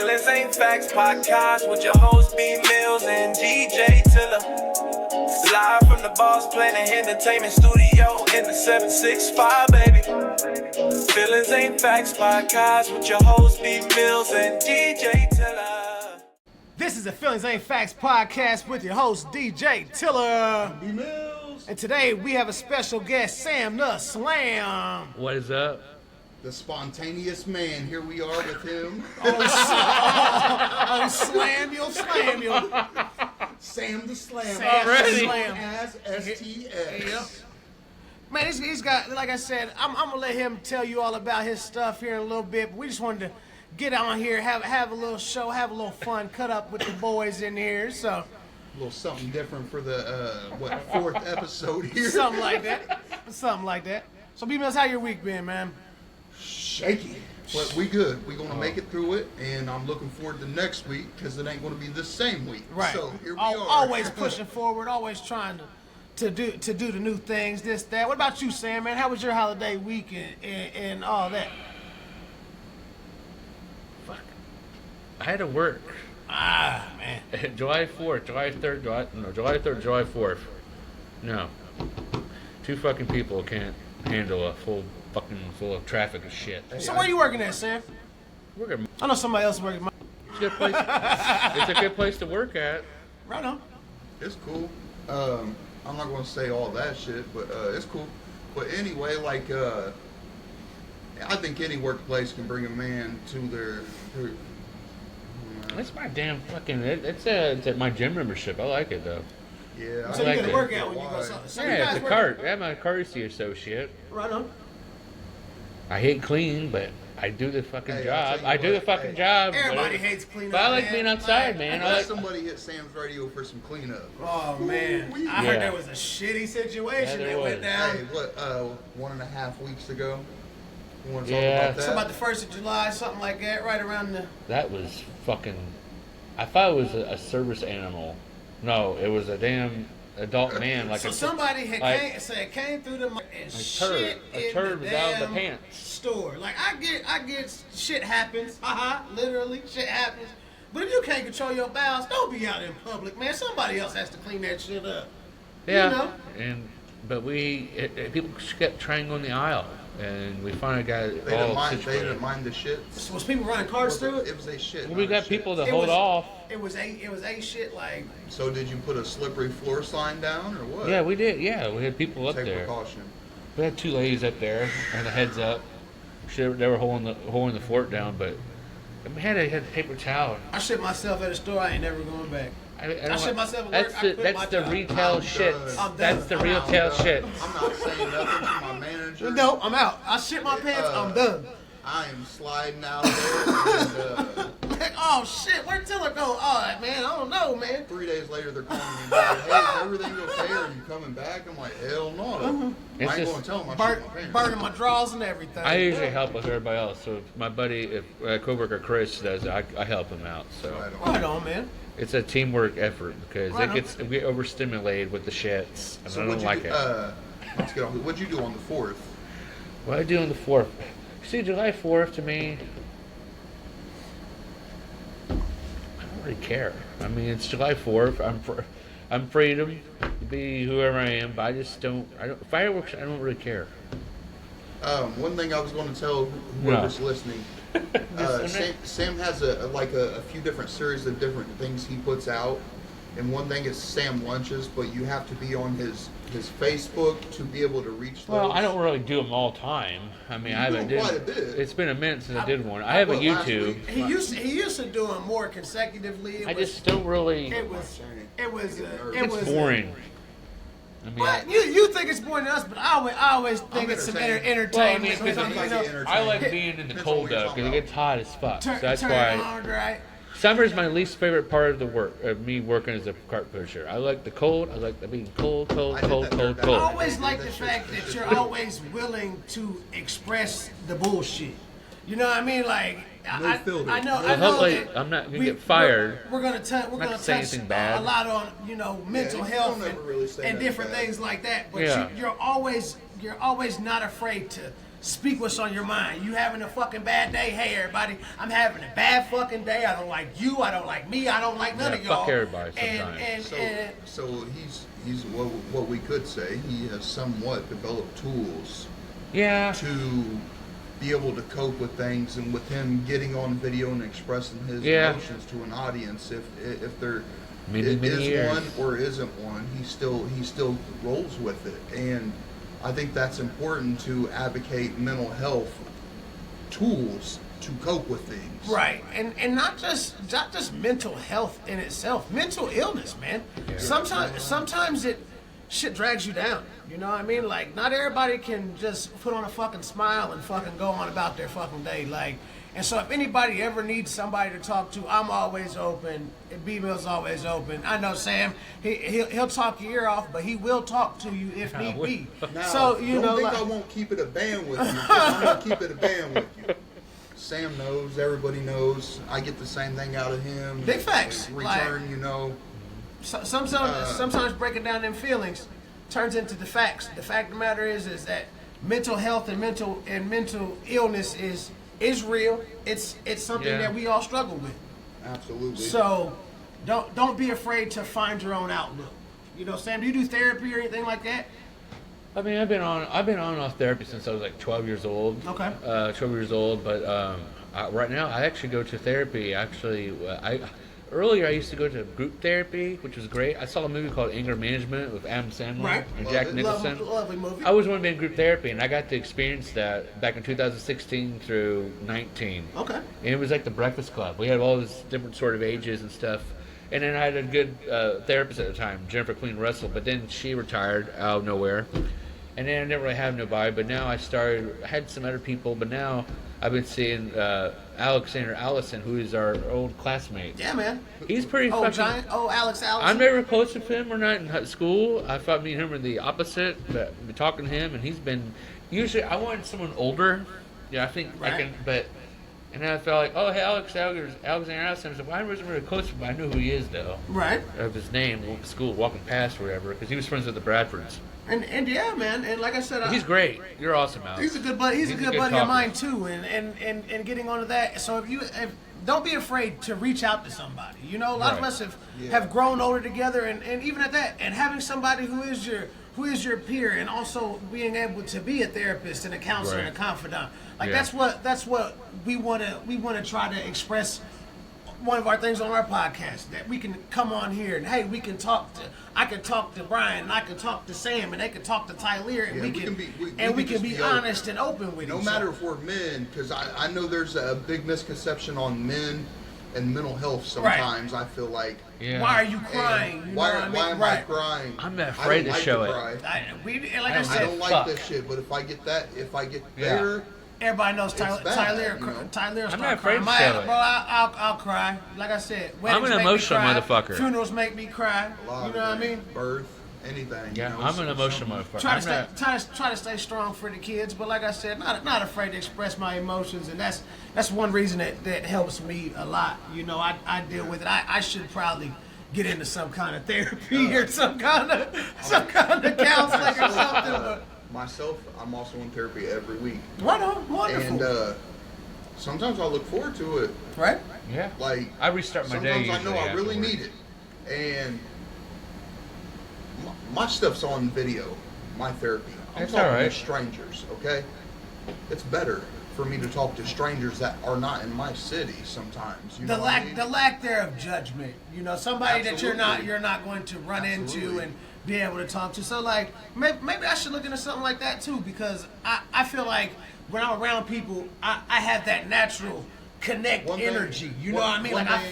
Feelings Ain't Facts podcast with your host B Mills and DJ Tiller. Live from the Boss Planet Entertainment Studio in the 765, baby. Feelings Ain't Facts podcast with your host B Mills and DJ Tiller. This is the Feelings Ain't Facts podcast with your host DJ Tiller. B Mills. And today we have a special guest, Sam the Slam. What is up? The spontaneous man. Here we are with him. Oh, Slam you. Sam the Slam. Sam Already? the Slam. As STS. Yep. Man, he's got, like I said, I'm going to let him tell you all about his stuff here in a little bit. But we just wanted to get on here, have a little show, have a little fun, cut up with the boys in here. So A little something different for the, fourth episode here. something like that. So, B-Mills, how your week been, man? Shaky. But we good. We gonna make it through it, and I'm looking forward to next week because it ain't gonna be the same week. Right. So here we are. Always pushing forward, always trying to do the new things, this, that. What about you, Sam, man? How was your holiday week and all that? Fuck. I had to work. Ah, man. July 4th, July 3rd, July 3rd, July 4th. No. Two fucking people can't handle a full of traffic and shit. So where you working at, Sam? Working. I know somebody else working. It's a good place. It's a good place to work at. Right on. It's cool. I'm not gonna say all that shit, but it's cool. But anyway, like I think any workplace can bring a man to their That's my damn fucking. It's at my gym membership. I like it though. yeah. So I like you get it. a workout when you go. So you Yeah, guys it's a work- cart. I'm a courtesy associate. Right on. I hate clean, but I do the fucking Hey, I'll job. tell you I do the what, fucking hey. job. Everybody but hates cleanup. But I like man. being outside, man. I Let like, somebody hit Sam's radio for some cleanup. Oh man, Ooh-wee. I heard Yeah. there was a shitty situation Yeah, there that went was. down. Hey, what? 1.5 weeks ago. You want to talk Yeah. about that? So about the 1st of July, something like that, right around the. that was fucking. I thought it was a service animal. No, it was a damn adult man. Like So a somebody had like- came through the and turd. shit A in turd the was out of the damn pants. store. Like I get shit happens. Literally shit happens. But if you can't control your bowels, don't be out in public, man. Somebody else has to clean that shit up. Yeah. You know? But people just kept trying on the aisle, and we finally got it They all didn't situated. mind the shit. So was people running cars through it? It was a shit. Well, we not a got shit. people to It hold was- off. It was a shit like. So did you put a slippery floor sign down or what? Yeah, we did. Yeah, we had people up Take there. precaution. We had two ladies up there, and the heads up. They were holding the fort down, but we had a paper towel. I shit myself at a store. I ain't never going back. I shit myself at work, I quit my That's the job. retail I'm shit. done. I'm That's the done. retail shit. I'm not saying nothing to my manager. No, I'm out. I shit my pants. I'm done. I am sliding out there, and Like, oh shit, where'd Tiller go? Oh man, I don't know, man. 3 days later they're calling me back. Hey, is everything okay? Are you coming back? I'm like, hell no. It's I ain't just going to tell them I shit my pants. Burning my drawers and everything. I usually help with everybody else. So if my buddy, if coworker Chris does it, I help him out. So Right on. Right on, man. it's a teamwork effort because Right on. we get overstimulated with the shits, and So I what'd don't you like do, it. let's get on. What'd you do on the 4th? What I do on the 4th? See, July 4th to me, I don't really care. I mean, it's July 4th. I'm freedom to be whoever I am, but I just don't. Fireworks. I don't really care. One thing I was going to tell whoever's No. listening. Sam has a few different series of different things he puts out, and one thing is Sam Lunches, but you have to be on his Facebook to be able to reach those. Well, I don't really do them all time. I mean, I haven't do did. quite a bit. It's been a minute since I did one. I have a Well, last YouTube. week- He used to do them more consecutively. I just don't really. It was It's boring. I mean, But you think it's boring to us, but I always think I'm it's some entertained. well, I mean, entertainment. 'cause something, I you get know, entertained. I like being in the Depends on cold what you're though, talking because it about. gets hot as fuck. So that's turn why it on, right? summer's my least favorite part of the work of me working as a cart pusher. I like the cold. I like the being cold, I did that third I time. always like the fact that you're always willing to express the bullshit. You know what I mean? Like I filter. know. Well, I know hopefully that I'm not gonna get fired. We're gonna touch not saying anything bad. a lot on mental you health don't ever really say and nothing different bad. things like that. But Yeah. you're always not afraid speak what's on your mind. You having a fucking bad day? Hey, everybody, I'm having a bad fucking day. I don't like you. I don't like me. I don't like none of y'all. Fuck everybody sometimes. So he's what we could say. He has somewhat developed tools. Yeah. To be able to cope with things, and with him getting on video and expressing his emotions to an audience, if there is one or isn't one, he still rolls with it. And I think that's important to advocate mental health tools to cope with things. Right, and not just mental health in itself, mental illness, man. Yeah. Sometimes shit drags you down. You know what I mean? Like, not everybody can just put on a fucking smile and fucking go on about their fucking day. Like, and so if anybody ever needs somebody to talk to, I'm always open. B-Mill's always open. I know Sam, he'll talk your ear off, but he will talk to you if need be. Now, so you don't think like, I won't keep it a band with you. I'm gonna keep it a band with you. Sam knows. Everybody knows. I get the same thing out of him. Big facts. Return, like, you know. Sometimes breaking down them feelings turns into the facts. The fact of the matter is that mental health and mental illness is real. It's something that we all struggle with. Absolutely. So don't be afraid to find your own outlook. You know, Sam, do you do therapy or anything like that? I mean, I've been on and off therapy since I was like 12 years old. Okay. 12 years old, but right now I actually go to therapy. Actually, earlier I used to go to group therapy, which was great. I saw a movie called Anger Management with Adam Sandler and Jack Nicholson. Lovely movie. I always wanted to be in group therapy, and I got to experience that back in 2016 through 19. Okay. And it was like the Breakfast Club. We had all these different sort of ages and stuff. And then I had a good therapist at the time, Jennifer Queen Russell, but then she retired out of nowhere. And then I didn't really have nobody, but now I had some other people, but now I've been seeing Alexander Allison, who is our old classmate. Yeah, man. He's pretty fucking... Giant. Oh, Alex Allison. I'm never close with him or not in school. I thought me and him were the opposite, but I've been talking to him, and he's been... Usually, I wanted someone older. Yeah, I think I can... But... And then I felt like, oh, hey, Alexander Allison. I said, well, I wasn't really close to him, but I knew who he is, though. Right. Of his name, went to school, walking past or whatever, because he was friends with the Bradfords. And yeah, man, and like I said, he's great. You're awesome, Alex. He's a good buddy. He's a good buddy of mine too. And getting onto that, so if don't be afraid to reach out to somebody. You know, a lot of us have grown older together, and even at that, and having somebody who is your peer, and also being able to be a therapist and a counselor and a confidant. Like that's what we want to try to express. One of our things on our podcast, that we can come on here and hey, I can talk to Brian, and I can talk to Sam, and they can talk to Tyler, and we can be honest and open with each other. No matter if we're men, because I know there's a big misconception on men and mental health sometimes. I feel like, why are you crying? Why am I crying? I'm not afraid to show it. I don't like this shit, but if I get there. Everybody knows Tyler's I'm not afraid to show it. Bro, I'll cry. Like I said, I'm an emotional motherfucker. Funerals make me cry. You know what I mean? Birth, anything. Yeah, I'm an emotional motherfucker. Try to stay strong for the kids, but like I said, not afraid to express my emotions, and that's one reason that helps me a lot. You know, I deal with it. I should probably get into some kind of therapy or some kind of counseling or something. But myself, I'm also in therapy every week. Right on, wonderful. And sometimes I look forward to it. Right? Yeah. Like I restart my day. Sometimes I know I really need it, and my stuff's on video. My therapy. I'm talking to strangers. Okay, it's better for me to talk to strangers that are not in my city. Sometimes the lack there of judgment. You know, somebody that you're not going to run into and be able to talk to. So like maybe I should look into something like that too, because I feel like when I'm around people, I have that natural energy. You know what I mean? Like I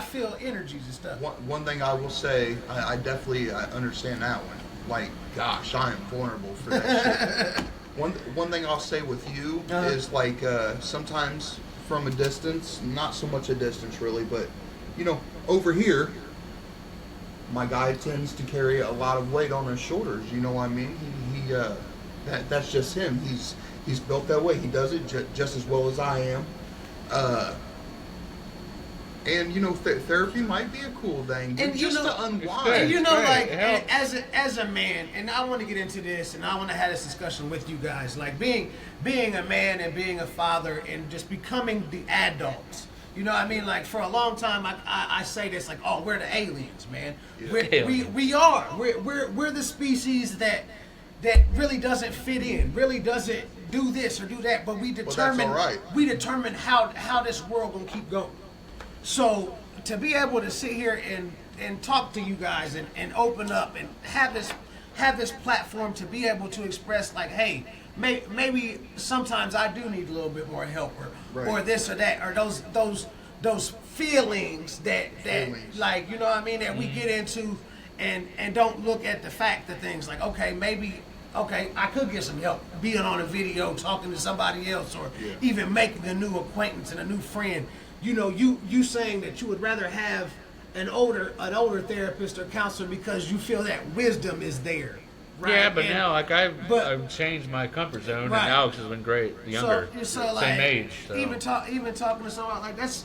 feel energies and stuff. One thing I will say, I definitely understand that one. Like, gosh, I am vulnerable for that shit. One thing I'll say with you is like sometimes from a distance, not so much a distance really, but you know, over here, my guy tends to carry a lot of weight on his shoulders. You know what I mean? That's just him. He's built that way. He does it just as well as I am. And therapy might be a cool thing, And just to unwind. And Right, it helps. as a man, and I want to get into this, and I want to have this discussion with you guys, like being a man and being a father, and just becoming the adults. You know what I mean? Like for a long time, I say this like, oh, we're the aliens, man. Yeah. We are. We're the species that really doesn't fit in, really doesn't do this or do that, but we determine that's all right. we determine how this world gonna keep going. So to be able to sit here and talk to you guys and open up and have this platform to be able to express like, hey, maybe sometimes I do need a little bit more help or this or that or those feelings that like, you know what I mean, that we get into and don't look at the fact of things like, okay, maybe I could get some help being on a video, talking to somebody else, or even making a new acquaintance and a new friend. You know, you saying that you would rather have an older therapist or counselor because you feel that wisdom is there. Right? Yeah, but now but- I've changed my comfort zone, and Right. Alex has been great, younger, so like, same age. So. Even talking to someone like that's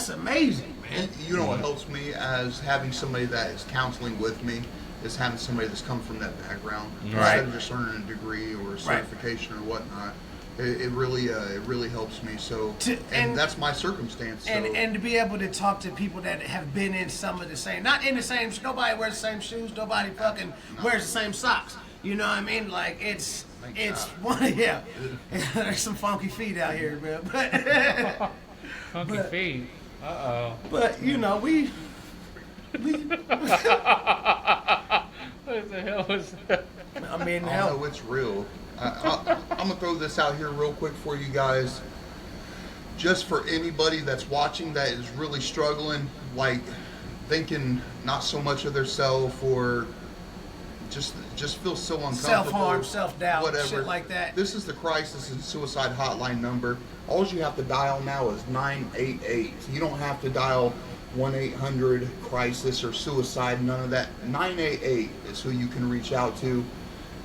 amazing, man. And you know what helps me as having somebody that is counseling with me is having somebody that's come from that background Right. instead of just earning a degree or a certification or whatnot. It really helps me. So and that's my circumstance. So. And to be able to talk to people that have been in some of the same, not in the same, nobody wears the same shoes, nobody fucking wears the same socks. You know what I mean? Like it's one, yeah. There's some funky feet out here, man. Funky feet. But you know we. What the hell was that? I mean, I hell, know it's real. I'm gonna throw this out here real quick for you guys. Just for anybody that's watching that is really struggling, like thinking not so much of their self or just feel so uncomfortable. self-harm, self-doubt, whatever. shit like that. This is the crisis and suicide hotline number. All you have to dial now is 988. You don't have to dial 1-800-CRISIS or suicide, none of that. 988 is who you can reach out to.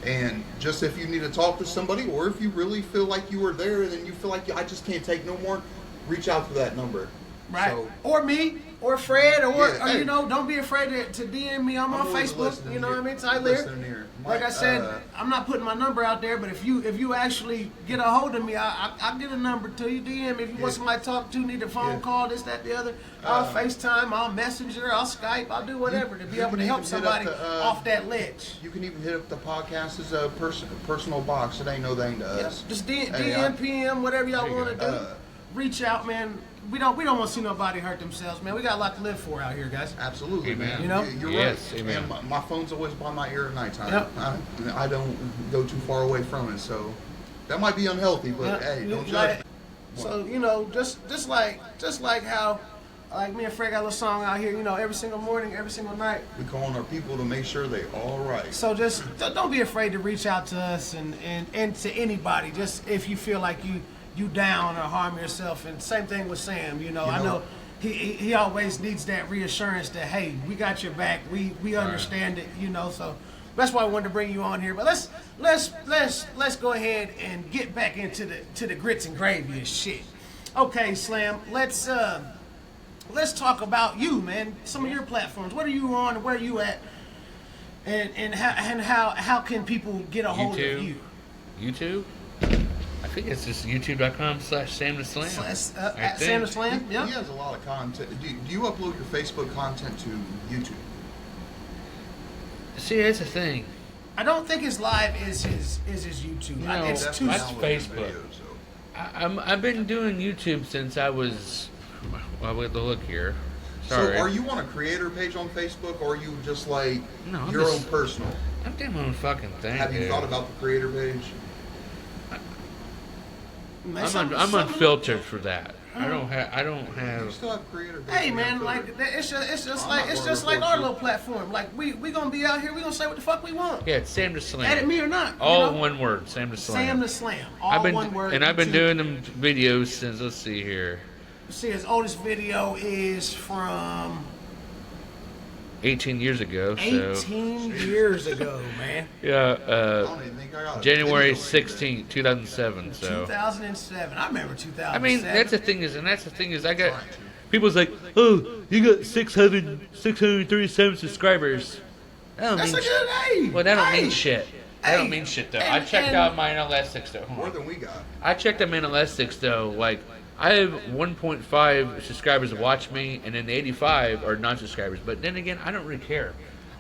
And just if you need to talk to somebody, or if you really feel like you were there and then you feel like I just can't take no more, reach out to that number. Right. So, Or me, or Fred, or hey. you know, don't be afraid to DM me. I'm on always Facebook. listening You know here. what I mean, Tyler. Listening here. Like I said, Uh, I'm not putting my number out there, but if you actually get a hold of me, I'll get a number to you. DM if you want somebody to talk to, need a phone call, this, that, the other. I'll FaceTime, I'll Messenger, I'll Skype, I'll do whatever to be you able can to help even hit up somebody the, off that ledge. You can even hit up the podcast as a personal box. It ain't no thing to us. Just Hey, DM, PM, whatever y'all There you want to go. do. Reach out, man. We don't want to see nobody hurt themselves, man. We got a lot to live for out here, guys. Absolutely, Amen. man. You know? You're Yes, right. amen. And my phone's always by my ear at nighttime. Yep. I don't go too far away from it, so that might be unhealthy. But hey, don't judge. So you know, just like how, like me and Fred got a little song out here. You know, every single morning, every single night. We calling our people to make sure they all right. So just don't be afraid to reach out to us and to anybody. Just if you feel like you down or harm yourself. And same thing with Sam. You know, I know he always needs that reassurance that hey, we got your back. We understand it. You know, so that's why I wanted to bring you on here. But let's go ahead and get back into the grits and gravy and shit. Okay, Slam. Let's talk about you, man. Some of your platforms. What are you on? And where are you at? And how can people get a hold of you? YouTube? I think it's just youtube.com/SamTheSlam. At Sam the Slam? He Yeah. has a lot of content. Do you upload your Facebook content to YouTube? See, that's the thing. I don't think his live is his YouTube. No, It's that's too. That's downloading Facebook. videos, so. I've been doing YouTube since I was. Well, we have to look here. Sorry. So are you on a creator page on Facebook, or are you just like No, I'm your just- own personal? I'm doing my own fucking thing. Have you dude. thought about the creator page? I'm unfiltered for that. I don't You have. still have creator page. Hey on man, your like Twitter. it's just I'm like not it's gonna just like report our you. little platform. Like we gonna be out here. We gonna say what the fuck we want. Yeah, it's Sam the Slam. Edit me or not. you All know? one word. Sam the Slam. Sam the Slam. All one word. and I've been YouTube. doing them videos since. Let's see here. See, his oldest video is from 18 years ago. 18 years ago, man. Yeah, I don't even think I got a January video like that. 16th, 2007. So 2007. I remember 2007. I mean, that's the thing is, I got People's like, oh, you got 637 subscribers. That don't That's a mean good hey. Well, that don't hey. mean shit. That don't mean shit though. I checked out my analytics though. More than we got. I checked out my analytics though. Like I have 1.5 subscribers that watch me, and then the 85 are non-subscribers. But then again, I don't really care.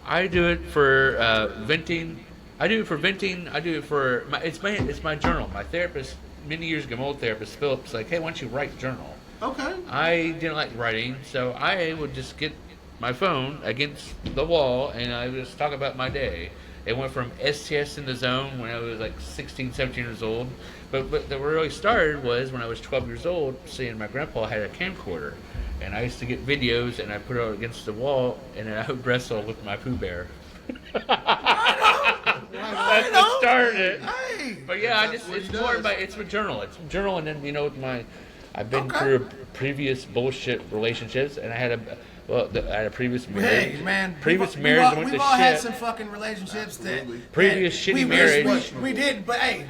I do it for venting. I do it for venting. I do it for it's my journal. My therapist many years ago, my old therapist Philip's like, hey, why don't you write journal? Okay. I didn't like writing, so I would just get my phone against the wall and I would just talk about my day. It went from STS in the zone when I was like 16, 17 years old. But the really started was when I was 12 years old, seeing my grandpa had a camcorder. And I used to get videos and I put it against the wall and then I would wrestle with my Pooh Bear. That's what started it. Hey. But yeah, it's more about, it's a journal. It's a journal, and then, you know, with I've been through previous bullshit relationships, and I had a previous marriage. Hey, man. Previous marriage went to We've all shit. had some fucking relationships Previous shitty marriage. We did, but hey,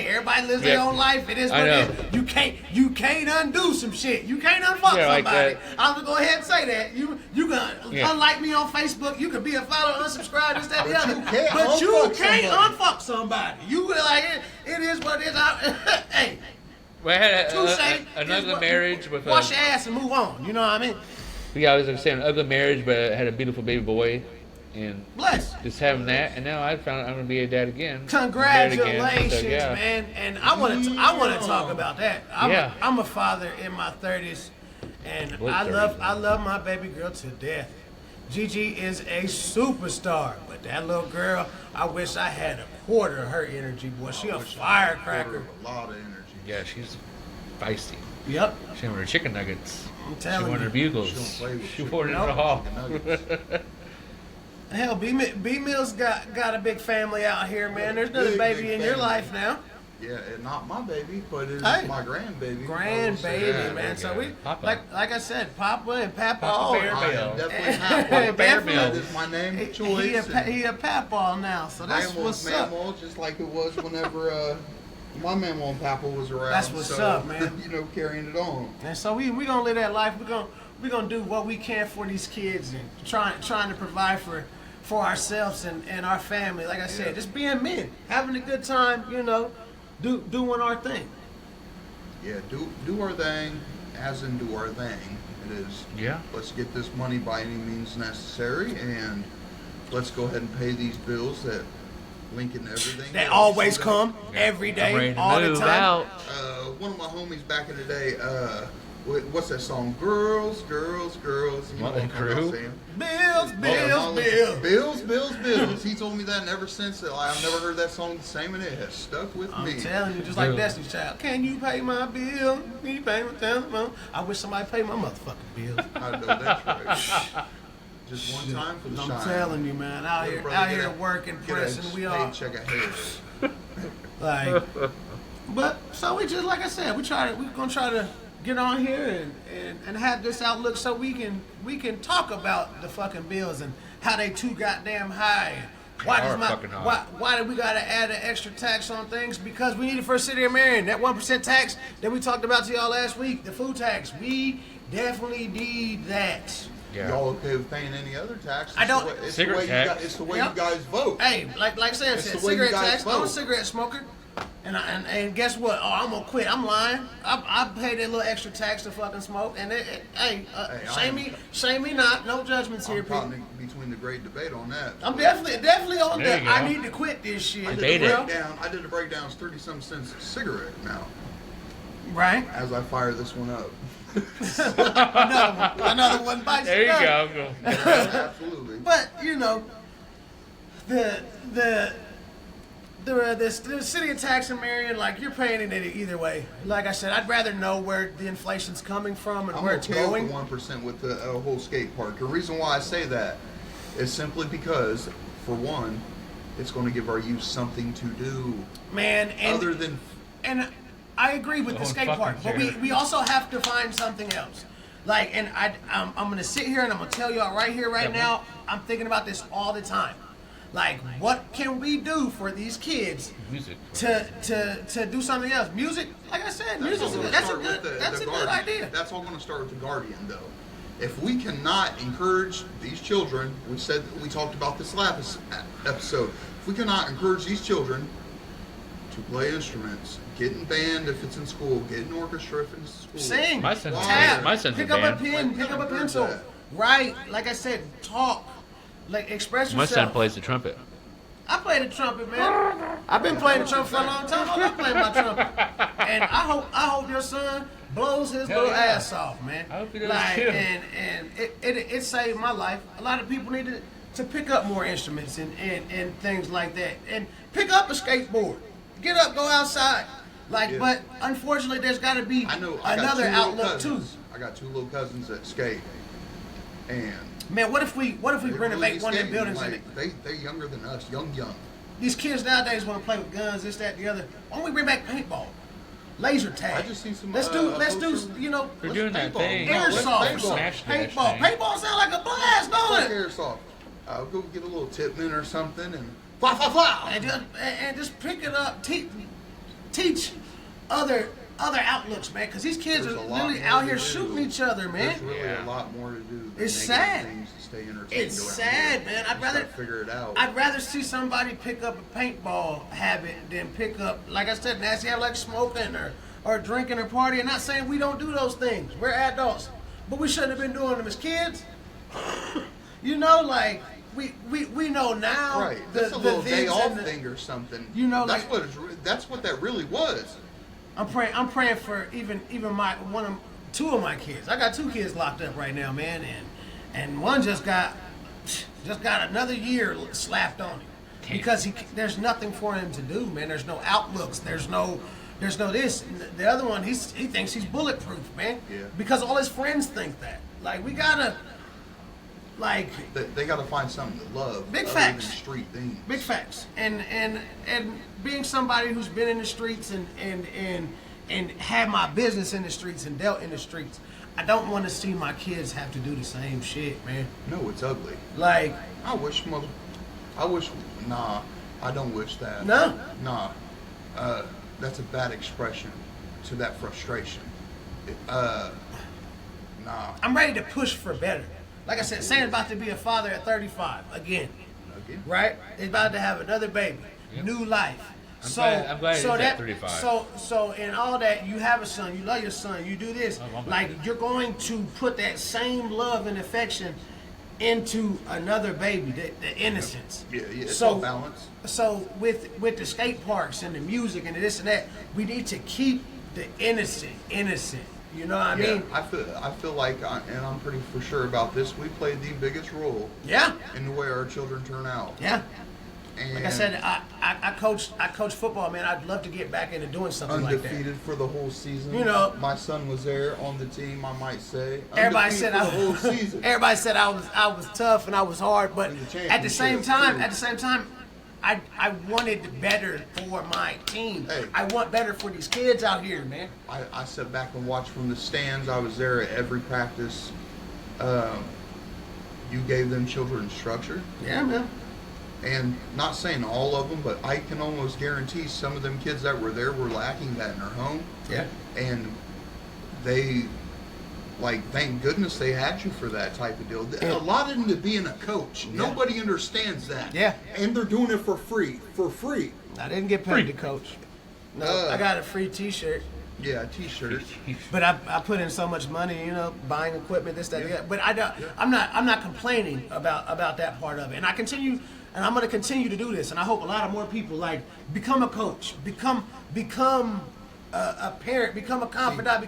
everybody lives their own life. It is what I it know. is. You can't undo some shit. You can't unfuck like somebody. that. I'm gonna go ahead and say that. You can unlike me on Facebook. You can be a follower, unsubscribe, this, that, the other. But you can't unfuck somebody. You like it is what it is. Hey. Well, I had another marriage with wash your ass and move on. You know what I mean? Yeah, I was saying an ugly marriage, but I had a beautiful baby boy, and bless. Just having that, and now I found I'm gonna be a dad again. Congratulations, so, yeah. man! And I want to talk about that. I'm a father in my 30s, and I love my baby girl to death. Gigi is a superstar, but that little girl, I wish I had a quarter of her energy, boy. She a firecracker. A lot of energy. Yeah, she's feisty. Yep. She wanted her chicken nuggets. I'm telling you. She wanted her bugles. She wanted it all. Hell, B Mills got a big family out here, man. There's another baby in your life now. Yeah, and not my baby, but it's my grandbaby. Grandbaby, man. So we, like I said, Papa and Papa. Definitely Papa. Bear That is my name choice. He a Papa now, so that's what's up. Just like it was whenever my mama and Papa was around. That's what's up, man. You know, carrying it on. And so we gonna live that life. We're gonna do what we can for these kids and trying to provide for ourselves and our family. Like I said, just being men, having a good time, you know, doing our thing. Yeah, do our thing, as in do our thing. It is. Yeah. Let's get this money by any means necessary, and let's go ahead and pay these bills that link in everything. They always come every day, all the time. One of my homies back in the day, what's that song? Girls, girls, girls. You know what I'm saying? Bills. He told me that, and ever since I've never heard that song the same, and it has stuck with me. I'm telling you, just like Destiny's Child. Can you pay my bill? Can you pay my telephone? I wish somebody paid my motherfucking bill. I know that's right. Just one time for the shine. I'm telling you, man. Out here working, pressing. We all check ahead. like, but so we just like I said, we're gonna try to get on here and have this outlook so we can talk about the fucking bills and how they too goddamn high. Why do we gotta add an extra tax on things? Because we need it for a city of Marion. That 1% tax that we talked about to y'all last week, the food tax, we definitely need that. Yeah. Y'all okay with paying any other tax? I don't. It's the way you guys vote. Hey, like Sam said, cigarette tax. I'm a cigarette smoker. And guess what? Oh, I'm gonna quit. I'm lying. I paid that little extra tax to fucking smoke. And shame me not. No judgments here, people. I'm between the great debate on that. I'm definitely on that. I need to quit this shit. I did a breakdown. It's 30-some cents a cigarette now. Right. As I fire this one up. another one bites. There you go. Absolutely. But you know, the city of tax in Marion, like you're paying it either way. Like I said, I'd rather know where the inflation's coming from and where it's going. I'm okay with the 1% with the whole skate park. The reason why I say that is simply because, for one, it's going to give our youth something to do. Man, and I agree with the skate park, but we also have to find something else. Like, and I'm gonna sit here and I'm gonna tell y'all right here, right now, I'm thinking about this all the time. Like, what can we do for these kids Music. to do something else? Music, like I said, That's music. all That's a gonna start good. with That's the a good Guardian. idea. That's all going to start with the Guardian, though. If we cannot encourage these children, we talked about this last episode. If we cannot encourage these children to play instruments, get in band if it's in school, get in orchestra if it's in school, Sing, My son's tap, my son's pick in up a band. pen, pick up a pencil. that. Right, like I said, talk, like express My yourself. son plays the trumpet. I play the trumpet, man. I've been playing the trumpet for a long time. I love playing my trumpet, and I hope your son blows his Hell little yeah. ass off, man. I hope he does like, too. And it saved my life. A lot of people need to pick up more instruments and things like that, and pick up a skateboard. Get up, go outside. Like, Yeah. but unfortunately, there's got to be I got another two little outlook too. cousins. I got two little cousins that skate, and Man, what if we they renovate really one of them skating, buildings like, and they're younger than us, young. these kids nowadays want to play with guns, this, that, the other. Why don't we bring back paintball, laser tag? I just seen some. Let's do, you know, They're doing that paintball. thing. No, let's airsoft or paintball. something. Smash dash Paintball. thing. Paintball sound like a blast, don't Like it? airsoft. I'll go get a little tipman or something and fly, fly, fly. And just pick it up, teach other outlooks, man, because these kids There's are a lot literally more out to here do. shooting each other, man. There's really Yeah. a lot more to do. Than It's negative sad. Things to stay entertained It's around sad, here. man. You I'd rather gotta figure it out. I'd rather see somebody pick up a paintball habit than pick up, like I said, nasty habit like smoking or drinking or partying. Not saying we don't do those things. We're adults, but we shouldn't have been doing them as kids. You know, like we know now. Right. The, That's a little the day things off and the- thing or something. You know, that's like- what that's what that really was. I'm praying for even my two of my kids. I got 2 kids locked up right now, man, and one just got another year slapped on him because there's nothing for him to do, man. There's no outlooks. There's no this. And the other one, he thinks he's bulletproof, man. Yeah. Because all his friends think that. Like, we gotta, like, They got to find something to love. Big other facts. Than street things. big facts. And being somebody who's been in the streets and had my business in the streets and dealt in the streets, I don't want to see my kids have to do the same shit, man. No, it's ugly. Like, Nah, I don't wish that. No. Nah. That's a bad expression to that frustration. Nah. I'm ready to push for better. Like I said, Sam's about to be a father at 35 again, right? He's about to have another baby, new life. I'm glad he's at 35. So in all that, you have a son, you love your son, you do this. Oh, I'm Like, glad. you're going to put that same love and affection into another baby, the innocence. Yeah, it's all balance. So with the skate parks and the music and the this and that, we need to keep the innocent. You know what I Yeah, mean? I feel like, and I'm pretty for sure about this, we played the biggest role Yeah. in the way our children turn out. Yeah. And Like I said, I coach football, man. I'd love to get back into doing something like that. undefeated for the whole season. You know- my son was there on the team. I might say Everybody Undefeated said for the whole season. everybody said I was tough and I was hard, but In the at the same championship, time, too. I wanted better for my team. Hey. I want better for these kids out here, man. I sat back and watched from the stands. I was there at every practice. You gave them children structure, Yeah, man. and not saying all of them, but I can almost guarantee some of them kids that were there were lacking that in their home. Yeah. And they, like, thank goodness they had you for that type of deal. Yeah. A lot into being a coach. Yeah. Nobody understands that. Yeah. And they're doing it for free. For free. I didn't get paid to coach. No, I got a free T-shirt. Yeah, t-shirts. But I put in so much money, you know, buying equipment, this, that, that. But I don't. I'm not complaining about that part of it. And I'm going to continue to do this. And I hope a lot of more people like become a coach, become a parent, become a confidant,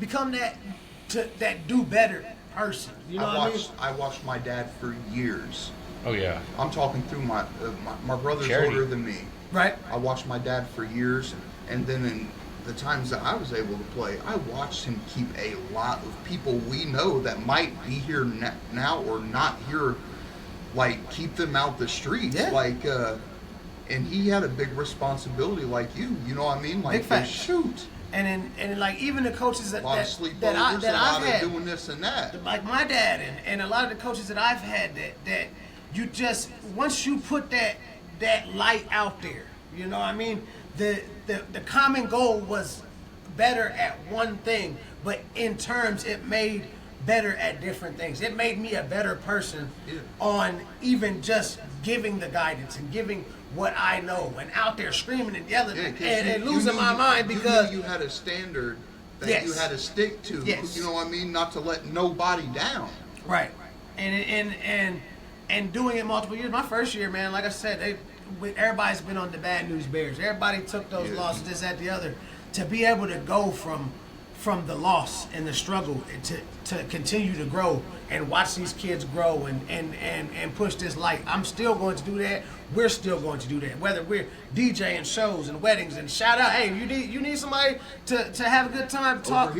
become that do better person. You know what I mean? I watched my dad for years. Oh yeah. I'm talking through my brother's Charity. older than me. Right. I watched my dad for years, and then in the times that I was able to play, I watched him keep a lot of people we know that might be here now or not here, like, keep them out the streets. Yeah. Like, and he had a big responsibility like you know what I mean? Like, Big facts. shoot. And like even the coaches A lot of sleepovers, I've a lot had, of doing this and that. like my dad and a lot of the coaches that I've had you just, once you put that light out there, you know what I mean? The common goal was better at one thing, but in terms it made better at different things. It made me a better person on even just giving the guidance and giving what I know and out there screaming and yelling and losing my mind because you had a standard that you had to stick to. You know what I mean? Not to let nobody down. Right. And doing it multiple years. My first year, man, like I said, everybody's been on the bad news bears. Everybody took those losses, this, that, the other. To be able to go from the loss and the struggle to continue to grow and watch these kids grow and push this light. I'm still going to do that. We're still going to do that. Whether we're DJing shows and weddings and shout out, hey, you need somebody to have a good time, talk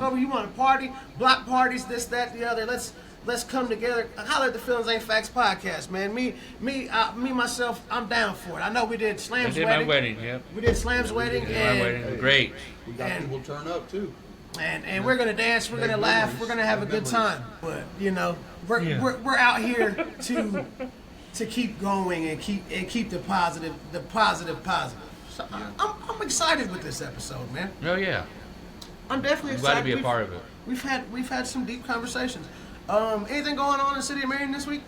over. You want to party, block parties, this, that, the other. Let's come together. Holler at the Feelings Ain't Facts podcast, man. Me, myself, I'm down for it. I know we did Slam's wedding. My wedding, yep. We did Slam's wedding. My wedding, great. We got people turn up too. And we're gonna dance, we're gonna laugh, we're gonna have a good time. But you know, we're out here to keep going and keep the positive. So I'm excited with this episode, man. Oh yeah. I'm definitely excited. Glad to be a part of it. We've had some deep conversations. Anything going on in the city of Marion this week?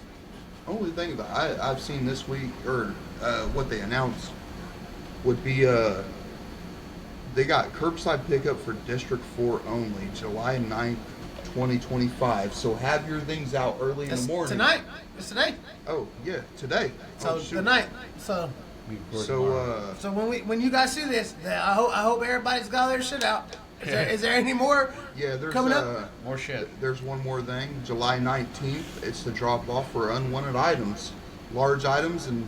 Only thing that I've seen this week, or what they announced, would be they got curbside pickup for District 4 only, July 9th, 2025. So have your things out early in the morning. Tonight? It's today. Oh yeah, today. So tonight. So when you guys see this, I hope everybody's got their shit out. Is there any more? Yeah, there's coming up? More shit. There's one more thing. July 19th. It's the drop off for unwanted items, large items, and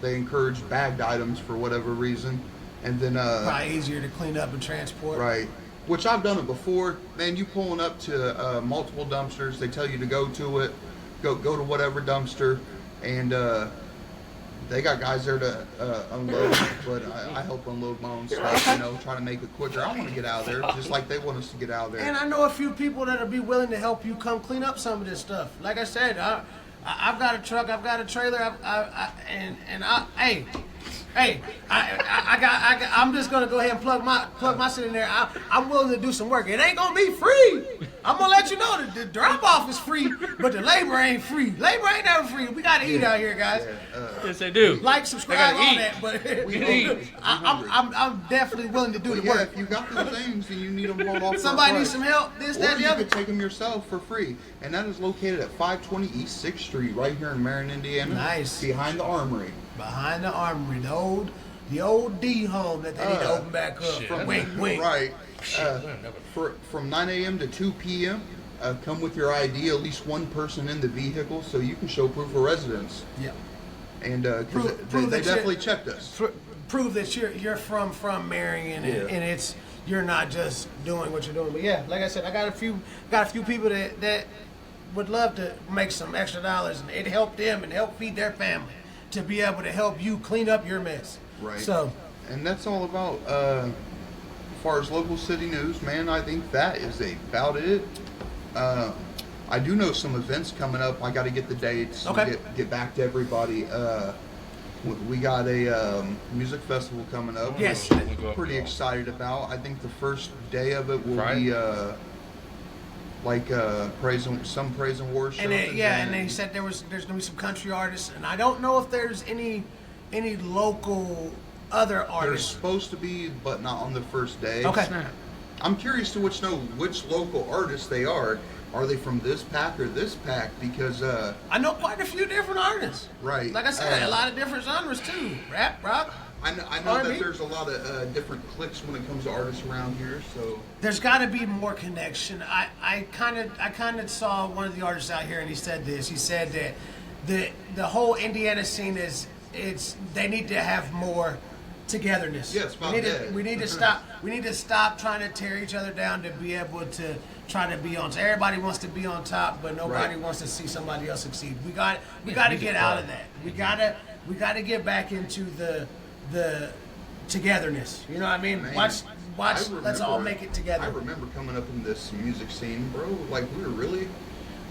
they encourage bagged items for whatever reason. And then probably easier to clean up and transport. Right. Which I've done it before. Man, you pulling up to multiple dumpsters. They tell you to go to it, go to whatever dumpster, and they got guys there to unload, but I help unload my own stuff, you know, try to make it quicker. I want to get out of there, just like they want us to get out of there. And I know a few people that'll be willing to help you come clean up some of this stuff. Like I said, I've got a truck, I've got a trailer, I'm just gonna go ahead and plug my shit in there. I'm willing to do some work. It ain't gonna be free. I'm gonna let you know that the drop off is free, but the labor ain't free. Labor ain't never free. We gotta eat out here, guys. Yes, they do. Like, subscribe, all that. But eat. I'm definitely willing to do the work. If you got the things and you need them rolled off, somebody needs some help. This, that, the other. You could take them yourself for free, and that is located at 520 East 6th Street, right here in Marion, Indiana. Nice. Behind the Armory. Behind the Armory, the old D home that they need to open back up. Wink. Right. From 9 a.m. to 2 p.m. Come with your ID, at least one person in the vehicle, so you can show proof of residence. Yeah. And because they definitely checked us. Prove that you're from Marion, and you're not just doing what you're doing. But yeah, like I said, I got a few people that would love to make some extra dollars, and it help them and help feed their family to be able to help you clean up your mess. Right. So, and that's all about as far as local city news, man. I think that is about it. I do know some events coming up. I got to get the dates. Okay. Get back to everybody. We got a music festival coming up. Yes. Which I'm pretty excited about. I think the first day of it will be praise and worship. And they said there's gonna be some country artists, and I don't know if there's any local other artists. There's supposed to be, but not on the first day. Okay. I'm curious to which local artists they are. Are they from this pack or this pack? Because I know quite a few different artists. Right. Like I said, a lot of different genres too. Rap, rock. I know that there's a lot of different cliques when it comes to artists around here. So there's got to be more connection. I kind of saw one of the artists out here, and he said this. He said that the whole Indiana scene they need to have more togetherness. Yeah, it's about we need to stop trying to tear each other down to be able to try to be on. So everybody wants to be on top, but nobody wants to see somebody else succeed. We got to get out of that. We got to get back into the togetherness. You know what I mean? Man, watch. Let's all make it together. I remember coming up in this music scene, bro. Like, we were really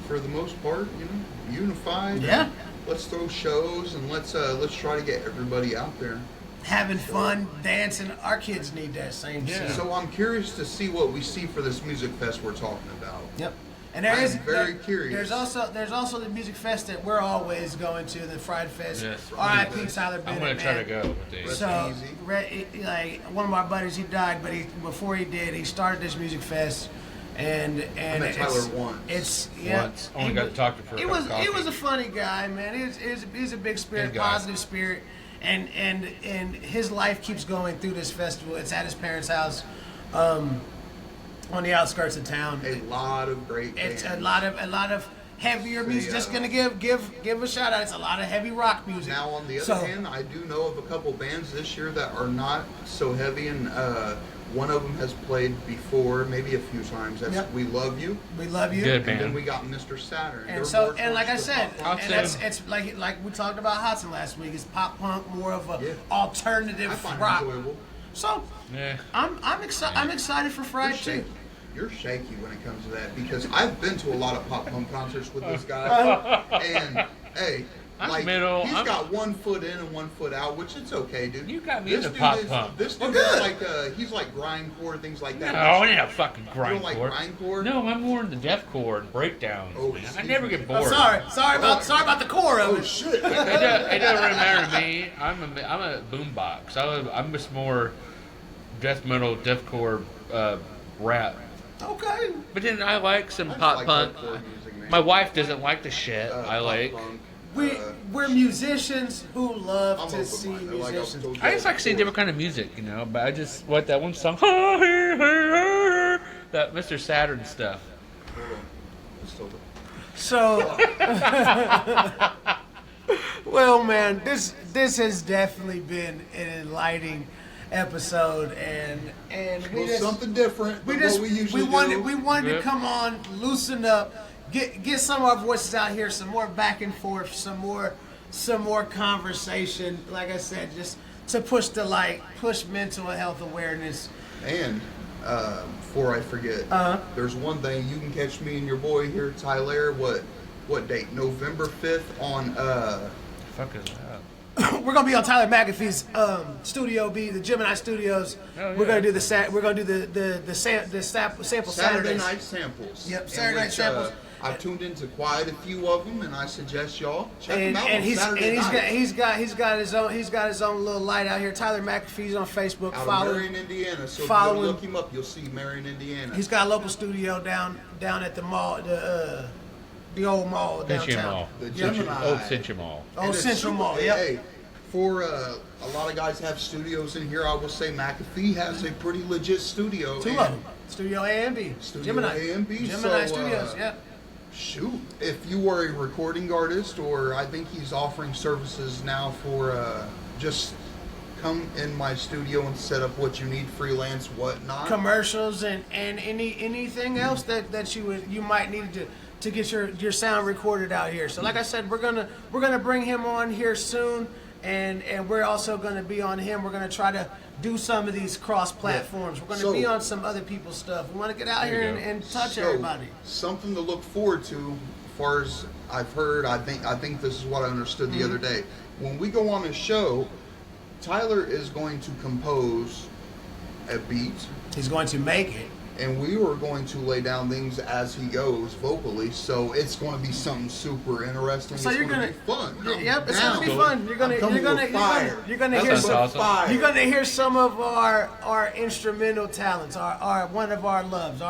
for the most part, you know, unified. Yeah. Let's throw shows and let's try to get everybody out there. Having fun, dancing. Our kids need that same shit. So I'm curious to see what we see for this music fest we're talking about. Yep. And I'm very curious. There's also the music fest that we're always going to, the Fried Fest. Yes. R.I.P. Tyler Bennett. I'm gonna try man. to go with these. So, Easy. like one of my buddies, he died, but before he did, he started this music fest, and met Tyler once. It's Once. Only got to talk to him for a He cup was of coffee. he was a funny guy, man. He's a big spirit, Good guy. positive spirit, and his life keeps going through this festival. It's at his parents' house, on the outskirts of town. A lot of great bands. It's a lot of heavier music. Just gonna give a shout out. It's a lot of heavy rock music. Now, on the other hand, I do know of a couple bands this year that are not so heavy, and one of them has played before, maybe a few times. That's Yep. We Love You. We love you. Good And then band. we got Mr. Saturn. And They're so, more and like I towards the said, pop and rock. it's like we talked about Hudson last week. It's pop punk, more of a Yeah. alternative I find rock. it enjoyable. So, Yeah. I'm excited for You're Friday shaky. too. You're shaky when it comes to that because I've been to a lot of pop punk concerts with this guy, and hey, I'm like middle. he's I'm- got 1 foot in and 1 foot out, which it's okay, dude. You got me This into dude pop is- punk. This dude Well, is good. like he's like grindcore, things like that. No, I ain't a fucking You don't like grindcore. grindcore? No, I'm more into deathcore and breakdowns. Oh, man. I excuse never me. get Oh, bored. sorry about the core of Oh it. shit! It doesn't really matter to me. I'm a boombox. I'm just more death metal, deathcore, rap. Okay. But then I like some I just pop like punk. hardcore music, man. My wife doesn't like the shit I Pop like. punk, We're musicians who love I'm to see open-minded, like I've musicians. told you I just like seeing before. different kind of music, you know. But I just like that one song, that Mr. Saturn stuff. Hold on. It's over. So, well, man, this has definitely been an enlightening episode, and we Well, just something different than we just what we usually wanted do. to Yep. come on, loosen up, get some of our voices out here, some more back and forth, some more conversation. Like I said, just to push push mental health awareness. And before I forget, there's one thing you can catch me and your boy here, Tyler. What date? November 5th on Fuck is that? We're gonna be on Tyler McAfee's Studio B, the Gemini Studios. Oh, yeah. We're gonna do the sample Saturday Saturdays. night samples. Yep, in Saturday night which, samples. I've tuned into quite a few of them, and I suggest y'all check them out And on he's Saturday night. he's got his own little light out here. Tyler McAfee's on Facebook. out Follow of him. Marion, Indiana. So if follow you him. look him up, you'll see Marion, Indiana. He's got a local studio down at the mall, the old mall Century downtown. Mall. The Yep. Gemini. Old Century Mall. And Old it's Central super- Mall. hey, Yep. hey, for a lot of guys have studios in here, I will say McAfee has a pretty legit studio. Two and of them. Studio A and B. Studio Gemini. A and B, Gemini so, Studios. Yep. Shoot, if you are a recording artist, or I think he's offering services now for just come in my studio and set up what you need, freelance, whatnot. Commercials and anything else that you might need to get your sound recorded out here. So like I said, we're gonna bring him on here soon, and we're also gonna be on him. We're gonna try to do some of these cross platforms. We're gonna So- be on some other people's stuff. We want to get out There you here go. and touch So, everybody. Something to look forward to, as far as I've heard. I think this is what I understood the other day. When we go on a show, Tyler is going to compose a beat, He's going to make it. and we are going to lay down things as he goes vocally. So it's going to be something super interesting. So it's you're going gonna to be fun. Yep, it's I'm gonna be down. fun. You're I'm coming with fire. gonna hear That sounds some awesome. Fire. You're gonna hear some of our instrumental talents, our one of our loves.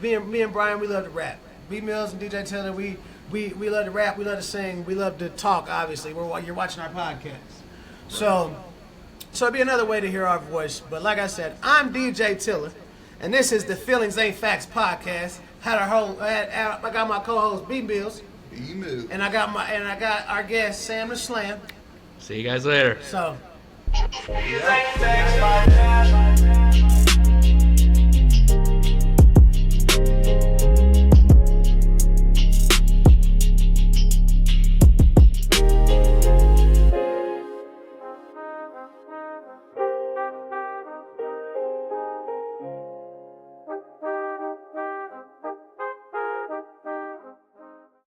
Me and Brian, we love to rap. B Mills and DJ Taylor, we love to rap, we love to sing, we love to talk. Obviously, you're watching our podcast, so it'd be another way to hear our voice. But like I said, I'm DJ Tiller, and this is the Feelings Ain't Facts podcast. I got my co-host B Mills, You move. and I got our guest Sam the Slam. See you guys later. So. These ain't facts, my